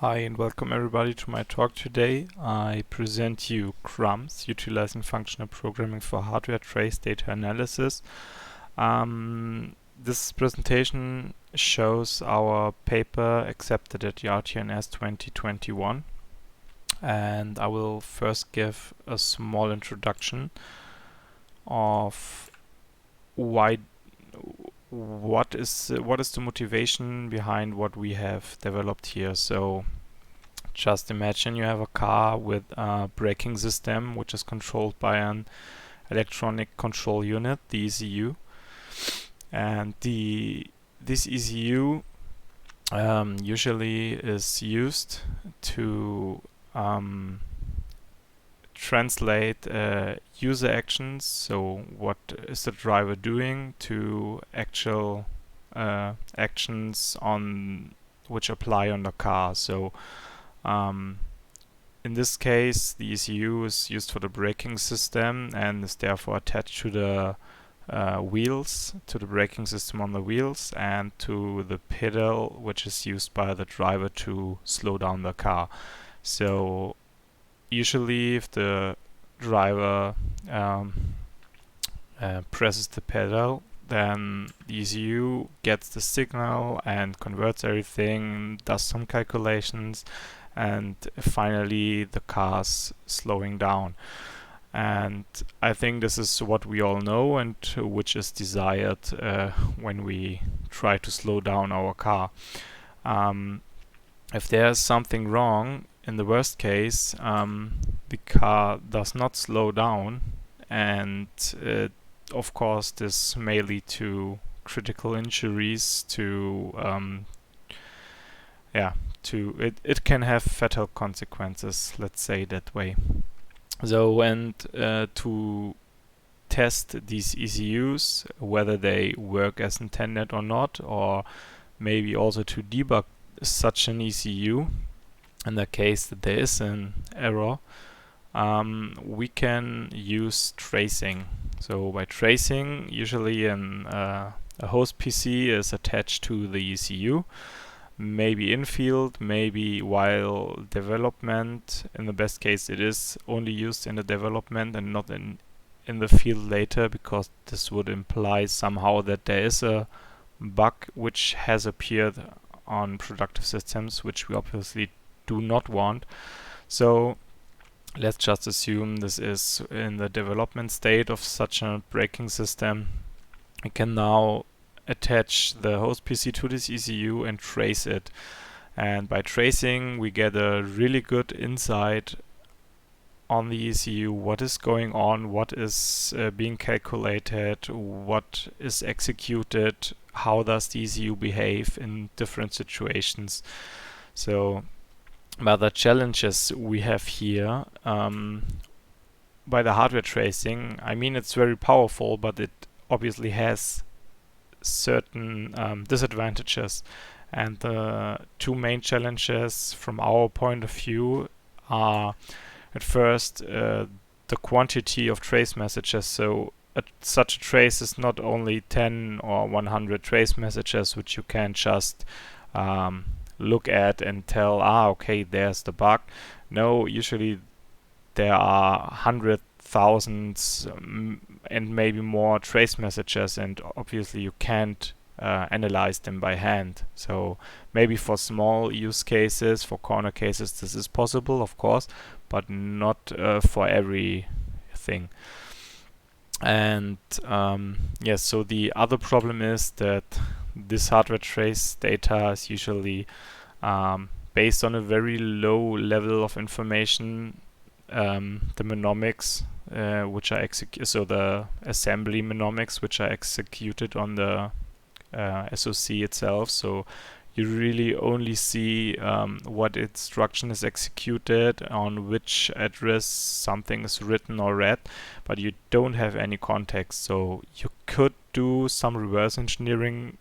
Hi and welcome everybody to my talk today. I present you Crumbs, utilizing functional programming for hardware trace data analysis. This presentation shows our paper accepted at the RTNS 2021, and I will first give a small introduction of what is the motivation behind what we have developed here. So just imagine you have a car with a braking system which is controlled by an electronic control unit, the ECU, and this ECU usually is used to translate user actions, so what is the driver doing, to actual actions on which apply on the car. So in this case, the ECU is used for the braking system and is therefore attached to the wheels, to the braking system on the wheels, and to the pedal, which is used by the driver to slow down the car. So usually if the driver presses the pedal, then the ECU gets the signal and converts everything, does some calculations, and finally the car's slowing down. And I think this is what we all know and which is desired when we try to slow down our car. If there's something wrong, in the worst case, the car does not slow down, and of course this may lead to critical injuries, it can have fatal consequences, let's say that way. So, and to test these ECUs, whether they work as intended or not, or maybe also to debug such an ECU in the case that there is an error, we can use tracing. So by tracing, usually a host PC is attached to the ECU, maybe in field, maybe while development. In the best case, it is only used in the development and not in the field later, because this would imply somehow that there is a bug which has appeared on productive systems, which we obviously do not want. So let's just assume this is in the development state of such a braking system. We can now attach the host PC to this ECU and trace it. And by tracing, we get a really good insight on the ECU, what is going on, what is being calculated, what is executed, how does the ECU behave in different situations. So other challenges we have here by the hardware tracing, I mean, it's very powerful, but it obviously has certain disadvantages. And the two main challenges from our point of view are, at first, the quantity of trace messages. So such a trace is not only 10 or 100 trace messages which you can just look at and tell, okay, there's the bug. No, usually there are hundreds, thousands, and maybe more trace messages, and obviously you can't analyze them by hand. So maybe for small use cases, for corner cases, this is possible, of course, but not for everything. And yes, so the other problem is that this hardware trace data is usually based on a very low level of information. The mnemonics which are so the assembly mnemonics which are executed on the SoC itself. So you really only see what instruction is executed, on which address something is written or read, but you don't have any context. So you could do some reverse engineering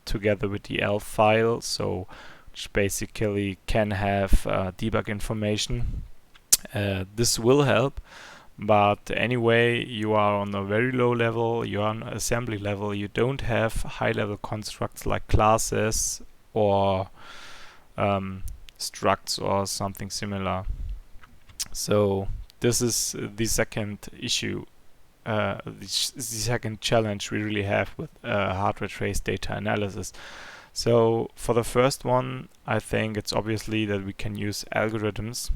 together with the ELF file, so which basically can have debug information. This will help, but anyway, you are on a very low level, you are on assembly level, you don't have high level constructs like classes or structs or something similar. So this is the second issue, the second challenge we really have with hardware trace data analysis. So for the first one, I think it's obviously that we can use algorithms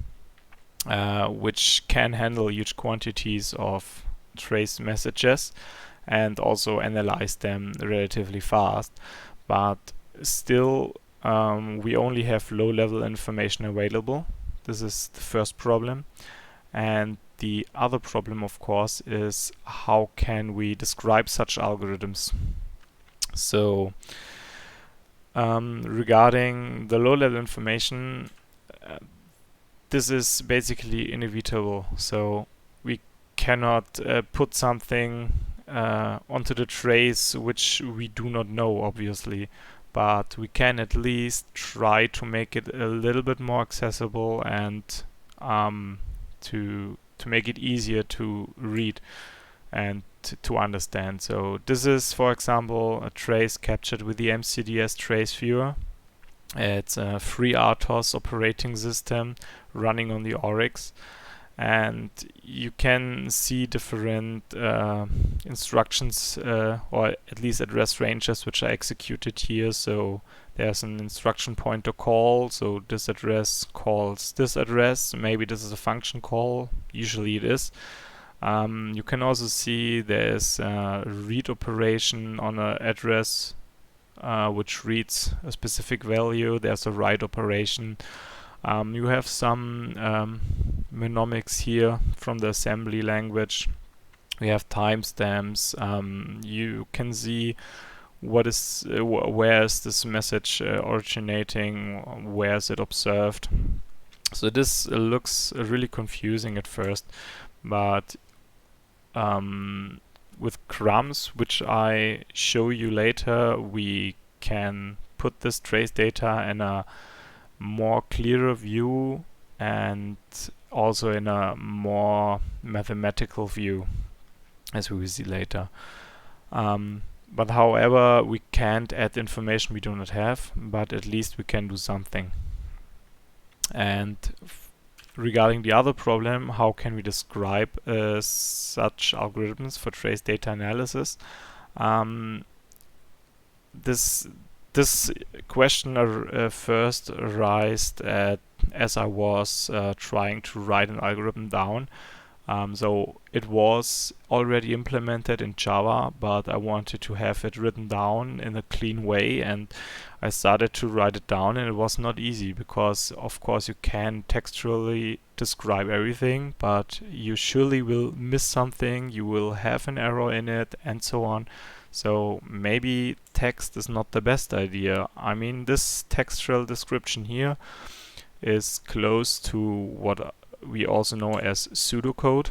which can handle huge quantities of trace messages and also analyze them relatively fast. But still, we only have low-level information available. This is the first problem. And the other problem, of course, is how can we describe such algorithms? So regarding the low-level information, this is basically inevitable. So we cannot put something onto the trace which we do not know, obviously, but we can at least try to make it a little bit more accessible and to make it easier to read and to understand. So this is, for example, a trace captured with the MCDS trace viewer. It's a free RTOS operating system running on the Oryx, and you can see different instructions or at least address ranges which are executed here. So there's an instruction pointer call, so this address calls this address. Maybe this is a function call, usually it is. You can also see there's a read operation on an address which reads a specific value. There's a write operation. You have some mnemonics here from the assembly language. We have timestamps. You can see what is where is this message originating, where is it observed. So this looks really confusing at first, but with Crumbs, which I show you later, we can put this trace data in a more clearer view and also in a more mathematical view, as we will see later. But however, we can't add information we do not have, but at least we can do something. And regarding the other problem, how can we describe such algorithms for trace data analysis? This question first arose as I was trying to write an algorithm down. So it was already implemented in Java, but I wanted to have it written down in a clean way, and I started to write it down, and it was not easy because, of course, you can textually describe everything, but you surely will miss something, you will have an error in it, and so on. So maybe text is not the best idea. I mean, this textual description here is close to what we also know as pseudocode,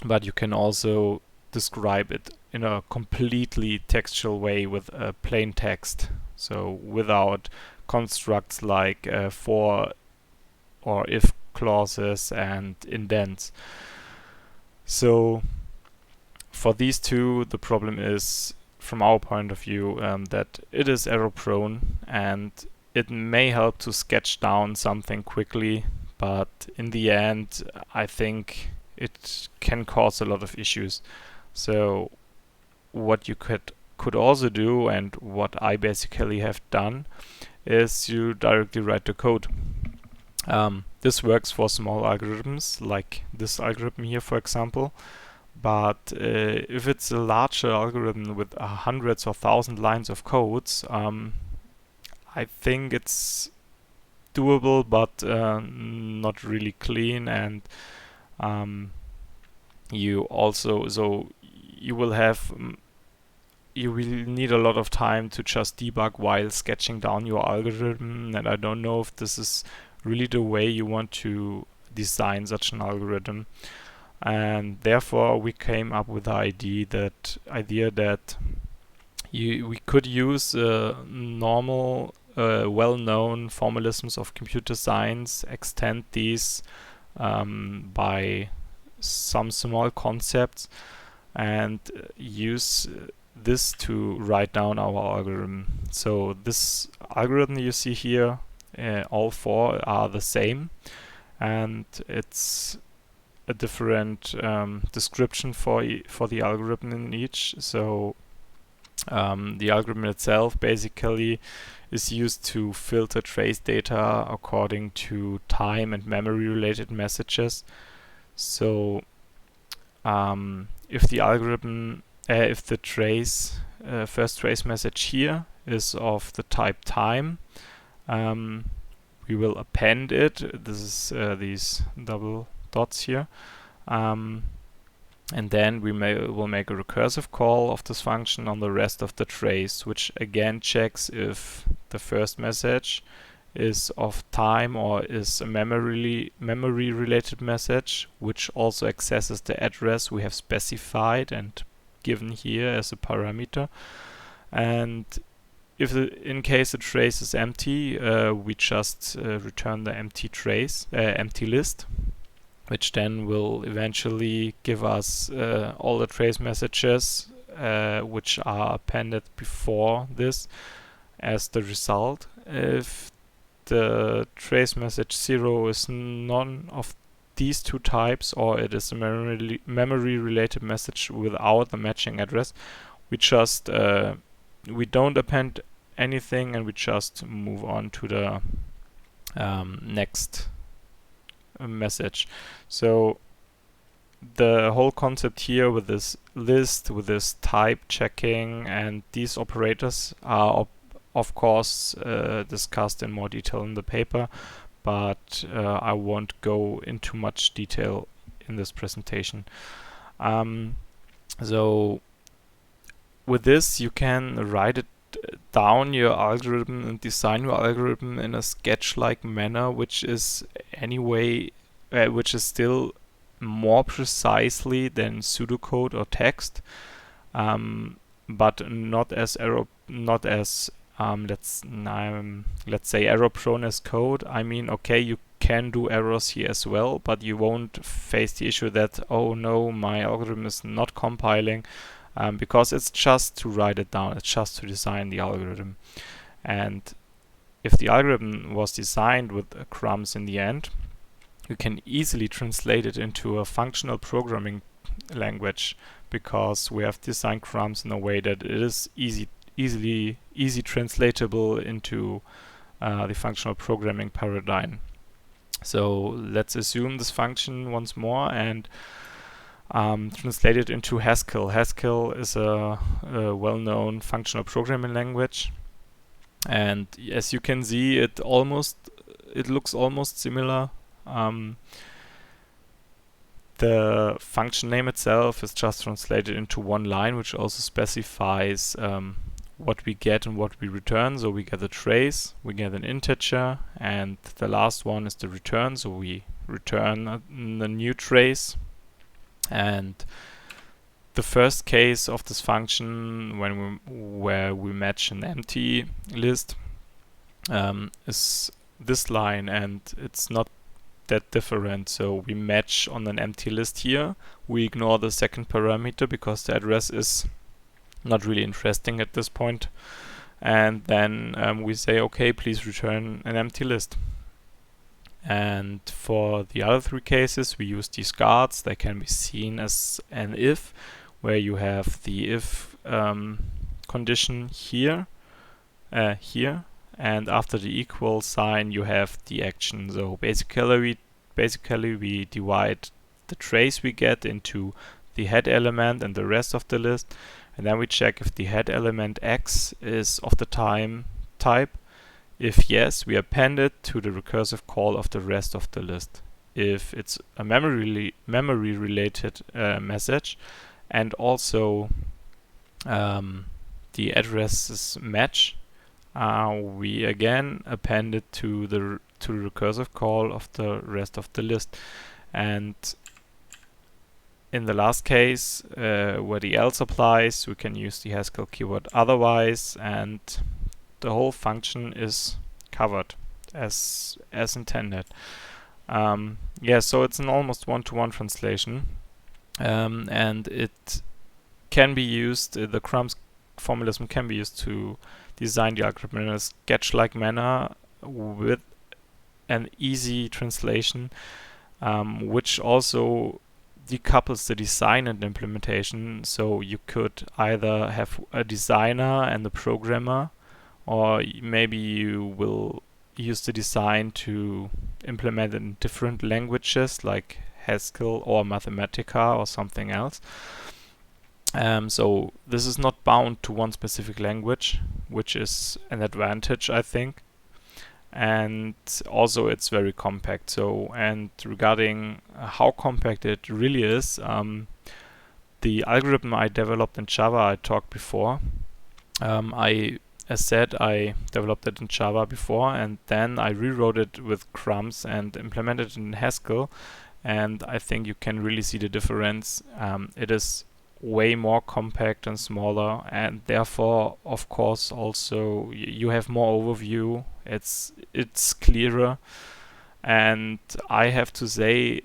but you can also describe it in a completely textual way with plain text, so without constructs like for or if clauses and indents. So for these two, the problem is, from our point of view, that it is error prone, and it may help to sketch down something quickly, but in the end, I think it can cause a lot of issues. So what you could also do, and what I basically have done, is you directly write the code. This works for small algorithms, like this algorithm here, for example. But if it's a larger algorithm with hundreds or thousand lines of codes, I think it's doable, but not really clean, and you will need a lot of time to just debug while sketching down your algorithm, and I don't know if this is really the way you want to design such an algorithm. And therefore we came up with the idea that we could use normal well-known formalisms of computer science, extend these by some small concepts, and use this to write down our algorithm. So this algorithm you see here all four are the same, and it's a different description for the algorithm in each. So the algorithm itself basically is used to filter trace data according to time and memory related messages. So if the algorithm, if the trace, first trace message here is of the type time, we will append it. This is these double dots here. And then we will make a recursive call of this function on the rest of the trace, which again checks if the first message is of time or is a memory related message, which also accesses the address we have specified and given here as a parameter. And if in case the trace is empty, we just return the empty trace, empty list, which then will eventually give us all the trace messages which are appended before this as the result. If the trace message 0 is none of these two types, or it is a memory related message without the matching address, we just we don't append anything and we just move on to the next message. So the whole concept here with this list, with this type checking and these operators are of course discussed in more detail in the paper, but I won't go into much detail in this presentation. So with this you can write it down your algorithm and design your algorithm in a sketch-like manner, which is anyway, which is still more precisely than pseudocode or text, but not as let's say error-prone as code. I mean, okay, you can do errors here as well, but you won't face the issue that, oh no, my algorithm is not compiling. Because it's just to write it down, it's just to design the algorithm. And if the algorithm was designed with Crumbs in the end, you can easily translate it into a functional programming language, because we have designed Crumbs in a way that it is easy translatable into the functional programming paradigm. So let's assume this function once more and translate it into Haskell. Haskell is a well-known functional programming language, and as you can see, it looks almost similar. The function name itself is just translated into one line, which also specifies what we get and what we return. So we get a trace, we get an integer, and the last one is the return. So we return a new trace. And the first case of this function, where we match an empty list, is this line, and it's not that different. So we match on an empty list here. We ignore the second parameter because the address is not really interesting at this point. And then we say, okay, please return an empty list. And for the other three cases, we use these guards. They can be seen as an if, where you have the if condition here, and after the equal sign, you have the action. So basically we divide the trace we get into the head element and the rest of the list, and then we check if the head element X is of the time type. If yes, we append it to the recursive call of the rest of the list. If it's a memory related message, and also the addresses match, we again append it to the recursive call of the rest of the list. And in the last case, where the else applies, we can use the Haskell keyword otherwise, and the whole function is covered as intended. So it's an almost one-to-one translation, and it can be used. The Crumbs formalism can be used to design the algorithm in a sketch-like manner, with an easy translation, which also decouples the design and implementation. So you could either have a designer and a programmer, or maybe you will use the design to implement it in different languages like Haskell or Mathematica or something else. So this is not bound to one specific language, which is an advantage, I think. And also it's very compact. So, and regarding how compact it really is, the algorithm I developed in Java, I talked before. As said, I developed it in Java before, and then I rewrote it with Crumbs and implemented it in Haskell. And I think you can really see the difference. It is way more compact and smaller, and therefore, of course, also you have more overview. It's clearer, and I have to say,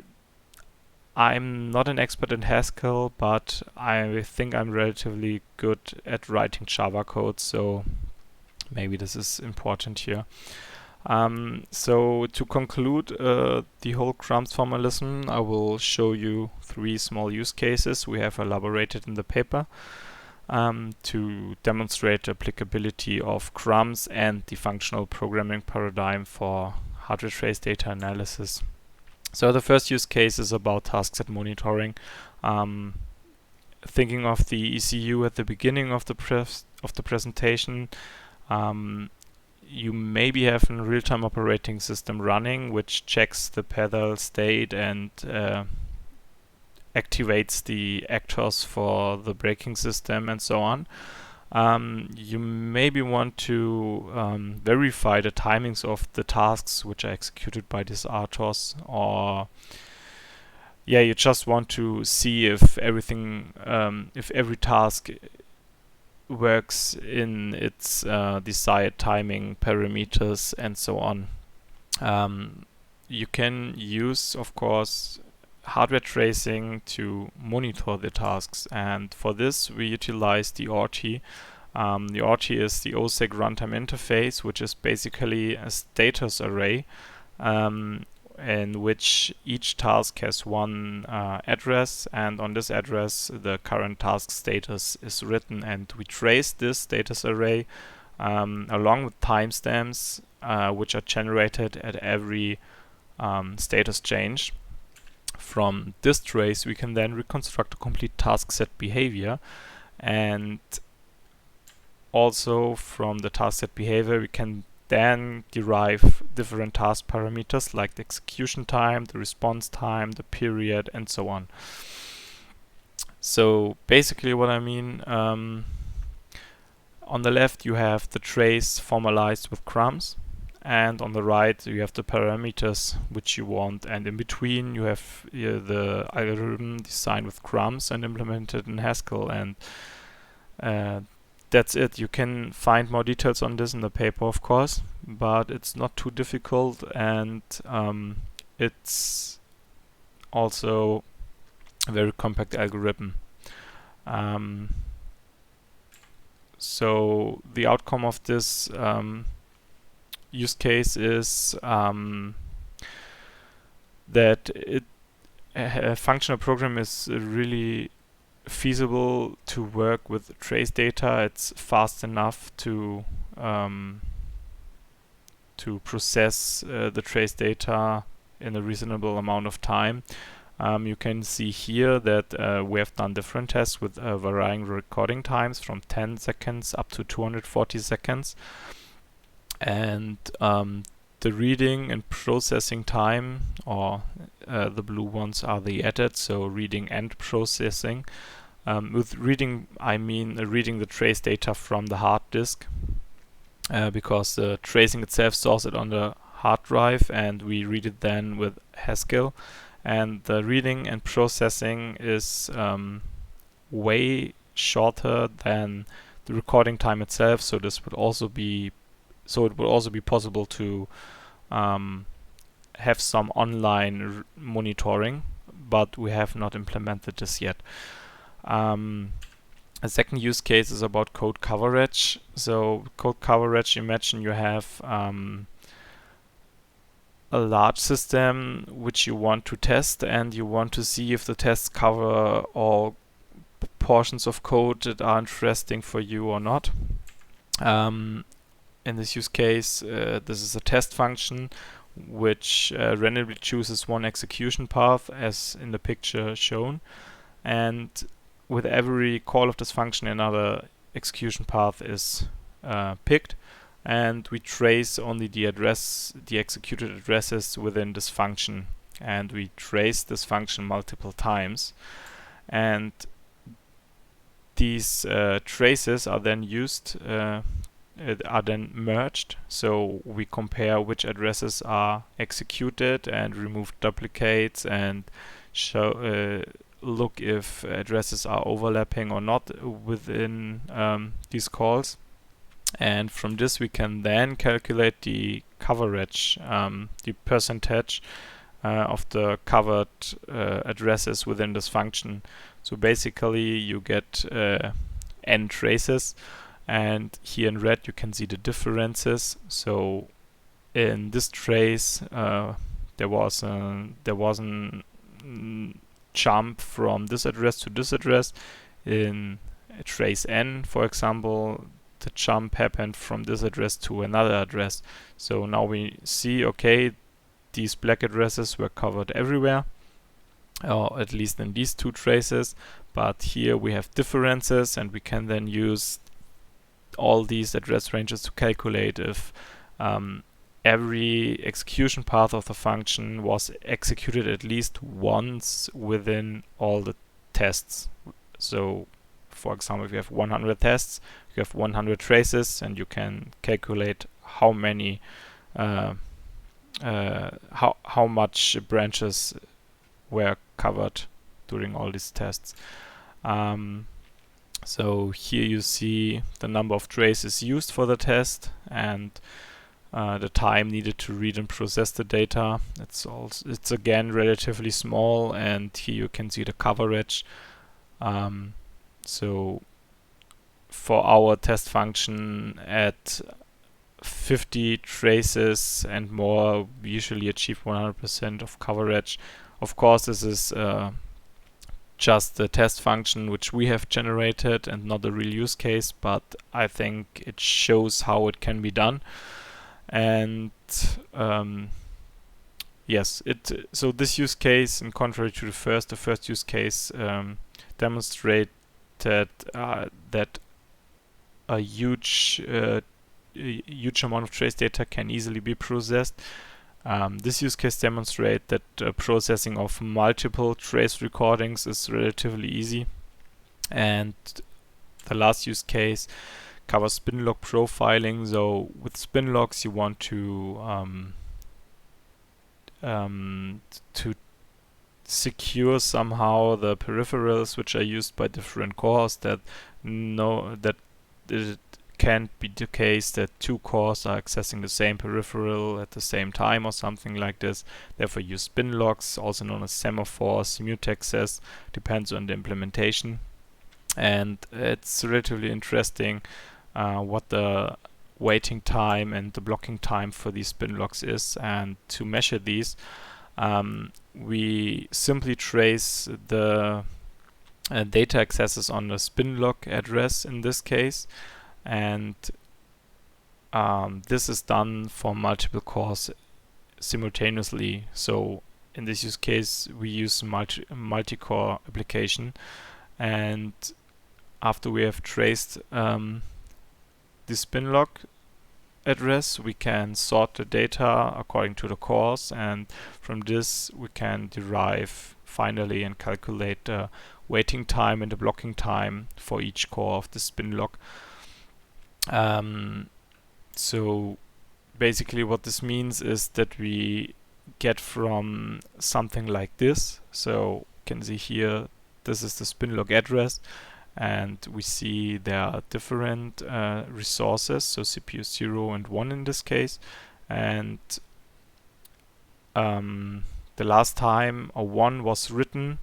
I'm not an expert in Haskell, but I think I'm relatively good at writing Java code, so maybe this is important here. So to conclude the whole Crumbs formalism, I will show you 3 small use cases we have elaborated in the paper to demonstrate the applicability of Crumbs and the functional programming paradigm for hardware trace data analysis. So the first use case is about task set monitoring. Thinking of the ECU at the beginning of the presentation, you maybe have a real-time operating system running which checks the pedal state and activates the actors for the braking system and so on. You maybe want to verify the timings of the tasks which are executed by these RTOS, or you just want to see if everything, if every task works in its desired timing parameters and so on. You can use, of course, hardware tracing to monitor the tasks, and for this we utilize the ORT. The ORT is the OSEC runtime interface, which is basically a status array in which each task has one address, and on this address the current task status is written, and we trace this status array along with timestamps which are generated at every status change. From this trace we can then reconstruct a complete task set behavior, and also from the task set behavior we can then derive different task parameters like the execution time, the response time, the period, and so on. So basically what I mean, on the left you have the trace formalized with Crumbs, and on the right you have the parameters which you want, and in between you have the algorithm designed with Crumbs and implemented in Haskell, and that's it. You can find more details on this in the paper, of course, but it's not too difficult, and it's also a very compact algorithm. So the outcome of this use case is that a functional program is really feasible to work with trace data. It's fast enough to process the trace data in a reasonable amount of time. You can see here that we have done different tests with varying recording times from 10 seconds up to 240 seconds. And the reading and processing time, or the blue ones are the added, so reading and processing. With reading, I mean reading the trace data from the hard disk, because the tracing itself stores it on the hard drive and we read it then with Haskell. And the reading and processing is way shorter than the recording time itself, so this would also be it would also be possible to have some online monitoring, but we have not implemented this yet. A second use case is about code coverage. So code coverage, imagine you have a large system which you want to test, and you want to see if the tests cover all portions of code that are interesting for you or not. In this use case, this is a test function which randomly chooses one execution path as in the picture shown, and with every call of this function another execution path is picked, and we trace only the executed addresses within this function, and we trace this function multiple times, and these traces are then used are then merged, so we compare which addresses are executed and remove duplicates and show look if addresses are overlapping or not within these calls. And from this we can then calculate the coverage, the percentage of the covered addresses within this function. So basically you get n traces, and here in red you can see the differences. So in this trace there was an jump from this address to this address. In trace n, for example, the jump happened from this address to another address. So now we see, okay, these black addresses were covered everywhere, or at least in these two traces, but here we have differences, and we can then use all these address ranges to calculate if every execution path of the function was executed at least once within all the tests. So for example, if you have 100 tests, you have 100 traces, and you can calculate how many how much branches were covered during all these tests. So here you see the number of traces used for the test, and the time needed to read and process the data. It's again relatively small, and here you can see the coverage. So for our test function at 50 traces and more, we usually achieve 100% of coverage. Of course, this is just the test function which we have generated and not a real use case, but I think it shows how it can be done. And yes, so this use case, in contrary to the first use case demonstrated that a huge amount of trace data can easily be processed. This use case demonstrates that processing of multiple trace recordings is relatively easy. And the last use case covers spin log profiling. So with spin logs, you want to secure somehow the peripherals which are used by different cores, that it can't be the case that two cores are accessing the same peripheral at the same time or something like this. Therefore use spin logs, also known as semaphores, mutexes, depends on the implementation. And it's relatively interesting what the waiting time and the blocking time for these spin logs is. And to measure these, we simply trace the data accesses on the spin log address in this case, and this is done for multiple cores simultaneously. So in this use case we use multi-core application, and after we have traced the spin log address, we can sort the data according to the cores, and from this we can derive finally and calculate the waiting time and the blocking time for each core of the spin log. So basically what this means is that we get from something like this. So you can see here, this is the spin log address, and we see there are different resources, so CPU 0 and 1 in this case, and the last time a 1 was written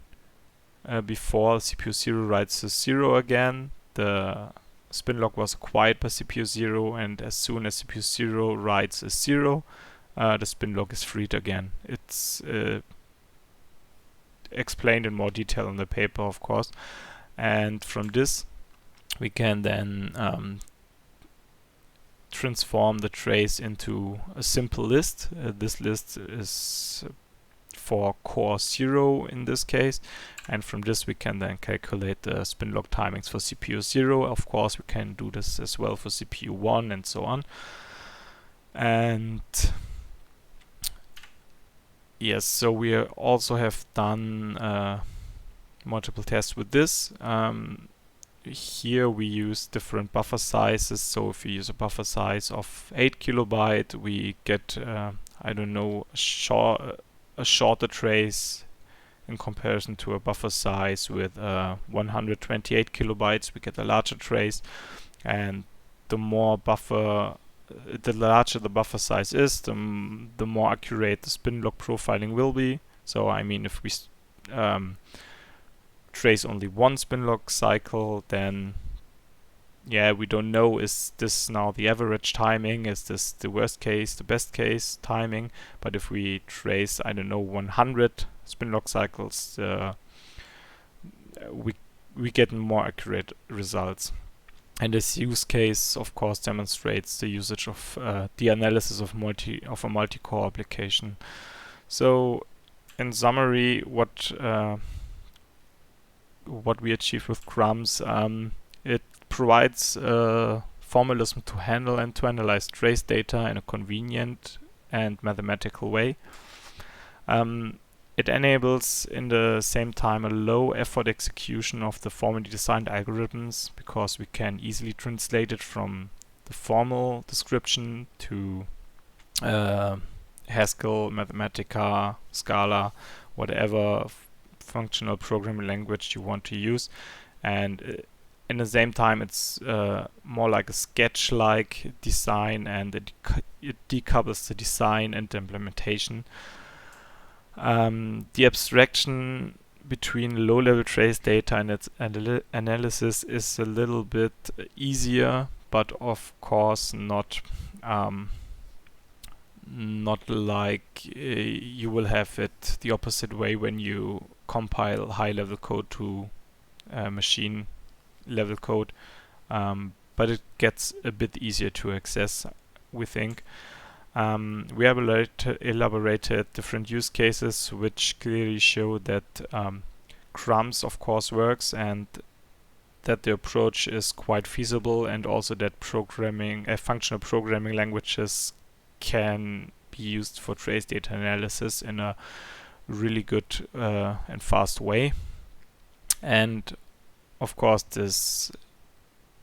before CPU 0 writes a 0 again, the spin log was acquired by CPU 0, and as soon as CPU 0 writes a 0, the spin lock is freed again. It's explained in more detail in the paper, of course. And from this, we can then transform the trace into a simple list. This list is for core 0 in this case, and from this we can then calculate the spin lock timings for CPU 0. Of course, we can do this as well for CPU 1 and so on. And yes, so we also have done multiple tests with this. Here we use different buffer sizes. So if we use a buffer size of 8 kilobyte, we get I don't know, a shorter trace in comparison to a buffer size with 128 kilobytes. We get a larger trace, and the larger the buffer size is, the more accurate the spin lock profiling will be. So I mean, if we trace only one spin lock cycle, then yeah, we don't know, is this now the average timing? Is this the worst case, the best case timing? But if we trace, I don't know, 100 spin lock cycles, we get more accurate results. And this use case, of course, demonstrates the usage of the analysis of a multi-core application. So, in summary, what we achieved with Crumbs, it provides a formalism to handle and to analyze trace data in a convenient and mathematical way. It enables, in the same time, a low-effort execution of the formally designed algorithms, because we can easily translate it from the formal description to Haskell, Mathematica, Scala, whatever functional programming language you want to use. And in the same time, it's more like a sketch-like design, and it decouples the design and the implementation. The abstraction between low-level trace data and its analysis is a little bit easier, but of course not like you will have it the opposite way when you compile high-level code to machine level code, but it gets a bit easier to access, we think. We have elaborated different use cases which clearly show that Crumbs of course works, and that the approach is quite feasible, and also that functional programming languages can be used for trace data analysis in a really good and fast way. And of course, this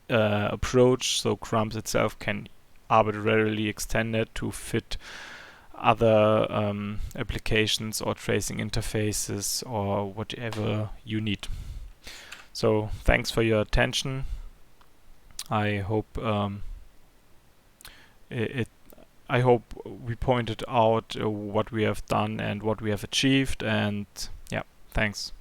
approach, so Crumbs itself, can arbitrarily extend it to fit other applications or tracing interfaces or whatever you need. So thanks for your attention. I hope I hope we pointed out what we have done and what we have achieved, and yeah, thanks.